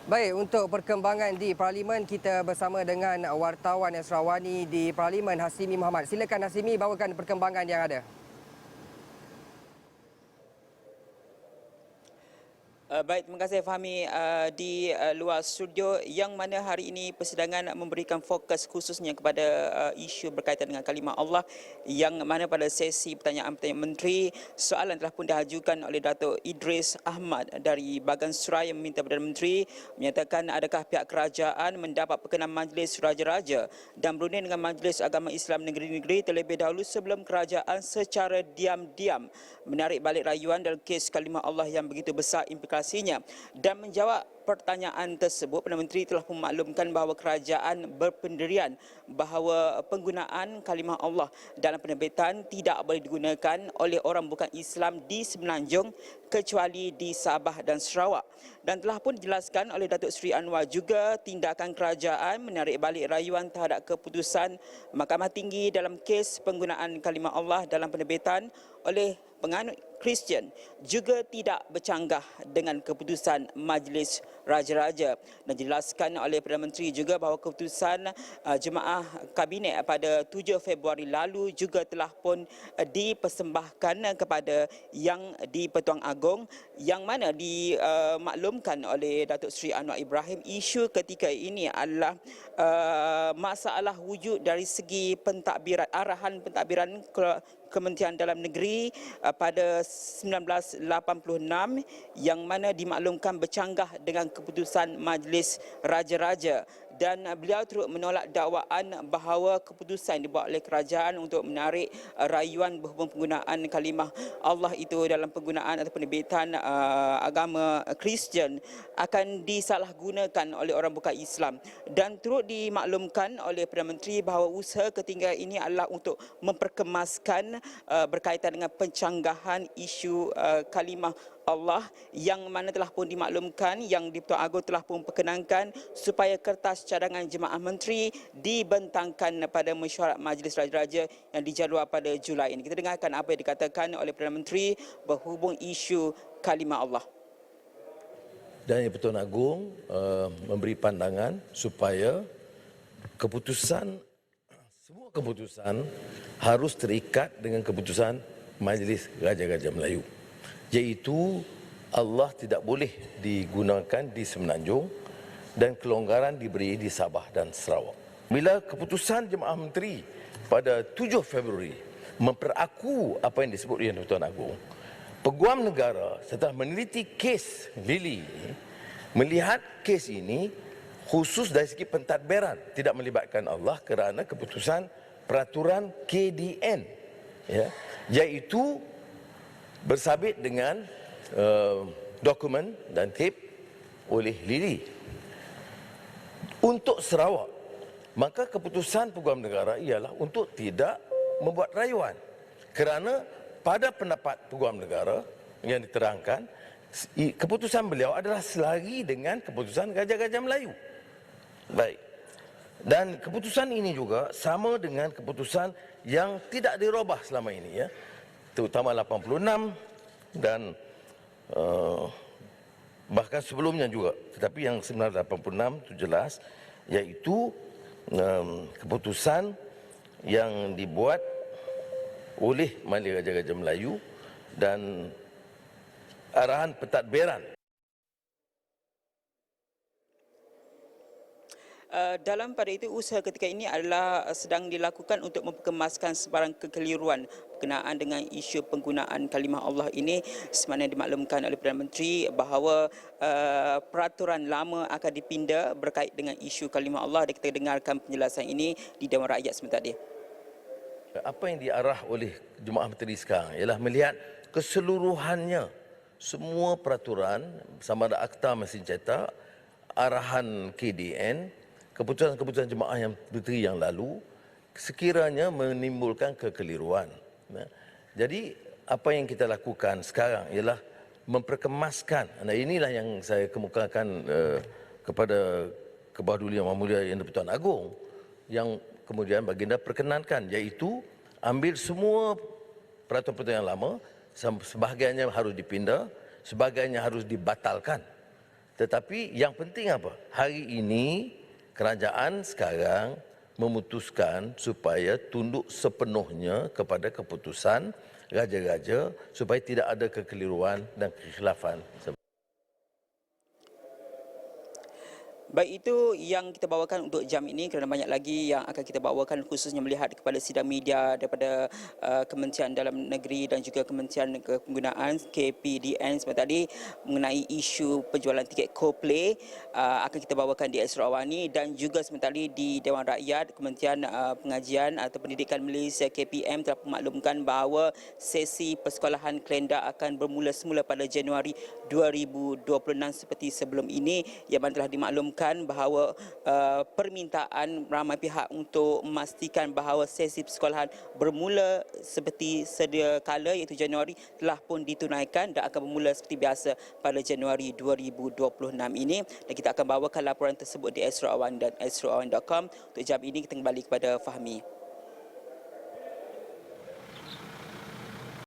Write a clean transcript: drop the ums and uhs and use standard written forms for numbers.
Baik, untuk perkembangan di Parlimen, kita bersama dengan wartawan Esrawani di Parlimen, Hasimi Muhammad. Silakan Hasimi, bawakan perkembangan yang ada. Baik, terima kasih Fahmi di luar studio yang mana hari ini persidangan memberikan fokus khususnya kepada isu berkaitan dengan kalimah Allah yang mana pada sesi pertanyaan-pertanyaan menteri soalan telah pun diajukan oleh Datuk Idris Ahmad dari Bagan Seraya meminta Perdana Menteri menyatakan adakah pihak kerajaan mendapat perkenan Majlis Raja-Raja dan berunding dengan Majlis Agama Islam Negeri-Negeri terlebih dahulu sebelum kerajaan secara diam-diam menarik balik rayuan dalam kes kalimah Allah yang begitu besar implikasinya. Dan menjawab pertanyaan tersebut, Perdana Menteri telah memaklumkan bahawa kerajaan berpendirian bahawa penggunaan kalimah Allah dalam penerbitan tidak boleh digunakan oleh orang bukan Islam di Semenanjung kecuali di Sabah dan Sarawak. Dan telah pun dijelaskan oleh Datuk Seri Anwar juga tindakan kerajaan menarik balik rayuan terhadap keputusan Mahkamah Tinggi dalam kes penggunaan kalimah Allah dalam penerbitan oleh penganut Kristian juga tidak bercanggah dengan keputusan Majlis Raja-Raja. Dan dijelaskan oleh Perdana Menteri juga bahawa keputusan Jemaah Kabinet pada 7 Februari lalu juga telah pun dipersembahkan kepada Yang di-Pertuan Agong yang mana dimaklumkan oleh Datuk Seri Anwar Ibrahim isu ketika ini adalah masalah wujud dari segi pentadbiran, arahan pentadbiran Kementerian Dalam Negeri pada 1986 yang mana dimaklumkan bercanggah dengan keputusan Majlis Raja-Raja. Dan beliau turut menolak dakwaan bahawa keputusan dibuat oleh kerajaan untuk menarik rayuan berhubung penggunaan kalimah Allah itu dalam penggunaan atau penerbitan agama Kristian akan disalahgunakan oleh orang bukan Islam. Dan turut dimaklumkan oleh Perdana Menteri bahawa usaha ketiga ini adalah untuk memperkemaskan berkaitan dengan pencanggahan isu kalimah Allah yang mana telah pun dimaklumkan yang di-Pertuan Agong telah pun perkenankan supaya kertas cadangan jemaah menteri dibentangkan pada mesyuarat Majlis Raja-Raja yang dijadual pada Julai ini. Kita dengarkan apa yang dikatakan oleh Perdana Menteri berhubung isu kalimah Allah. Dan Yang-Pertuan Agong memberi pandangan supaya semua keputusan harus terikat dengan keputusan Majlis Raja-Raja Melayu, iaitu Allah tidak boleh digunakan di Semenanjung dan kelonggaran diberi di Sabah dan Sarawak. Bila keputusan Jemaah Menteri pada 7 Februari memperaku apa yang disebut oleh Yang-Pertuan Agong, Peguam Negara setelah meneliti kes Lili melihat kes ini khusus dari segi pentadbiran tidak melibatkan Allah kerana keputusan peraturan KDN, iaitu bersabit dengan dokumen dan tip oleh Lili. Untuk Sarawak, maka keputusan Peguam Negara ialah untuk tidak membuat rayuan kerana pada pendapat Peguam Negara yang diterangkan, keputusan beliau adalah selari dengan keputusan Raja-Raja Melayu. Baik. Dan keputusan ini juga sama dengan keputusan yang tidak dirubah selama ini, terutama 86 dan bahkan sebelumnya juga. Tetapi yang 1986 itu jelas, iaitu keputusan yang dibuat oleh Majlis Raja-Raja Melayu dan arahan pentadbiran. Dalam pada itu usaha ketika ini adalah sedang dilakukan untuk memperkemaskan sebarang kekeliruan berkenaan dengan isu penggunaan kalimah Allah ini, semana dimaklumkan oleh Perdana Menteri bahawa peraturan lama akan dipinda berkait dengan isu kalimah Allah. Dan kita dengarkan penjelasan ini di Dewan Rakyat sebentar tadi. Apa yang diarah oleh Jemaah Menteri sekarang ialah melihat keseluruhannya semua peraturan sama ada Akta Mesin Cetak, arahan KDN, keputusan-keputusan Jemaah yang Menteri yang lalu sekiranya menimbulkan kekeliruan. Jadi apa yang kita lakukan sekarang ialah memperkemaskan. Nah, inilah yang saya kemukakan kepada Kebahdulian Yang Mulia Yang di-Pertuan Agong yang kemudian baginda perkenankan, iaitu ambil semua peraturan-peraturan yang lama, sebahagiannya harus dipindah, sebahagiannya harus dibatalkan Tetapi yang penting apa? Hari ini kerajaan sekarang memutuskan supaya tunduk sepenuhnya kepada keputusan raja-raja supaya tidak ada kekeliruan dan kekhilafan. Baik, itu yang kita bawakan untuk jam ini, kerana banyak lagi yang akan kita bawakan, khususnya melihat kepada sidang media daripada Kementerian Dalam Negeri dan juga Kementerian Kepenggunaan KPDN seperti tadi mengenai isu penjualan tiket Coldplay, akan kita bawakan di Astro Awani, dan juga sebentar lagi di Dewan Rakyat Kementerian Pengajian atau Pendidikan Malaysia KPM telah memaklumkan bahawa sesi persekolahan kalender akan bermula semula pada Januari 2026 seperti sebelum ini, yang mana telah dimaklumkan bahawa permintaan ramai pihak untuk memastikan bahawa sesi persekolahan bermula seperti sedia kala iaitu Januari telah pun ditunaikan dan akan bermula seperti biasa pada Januari 2026 ini, dan kita akan bawakan laporan tersebut di Astro Awan dan astroawan.com. Untuk jam ini kita kembali kepada Fahmi.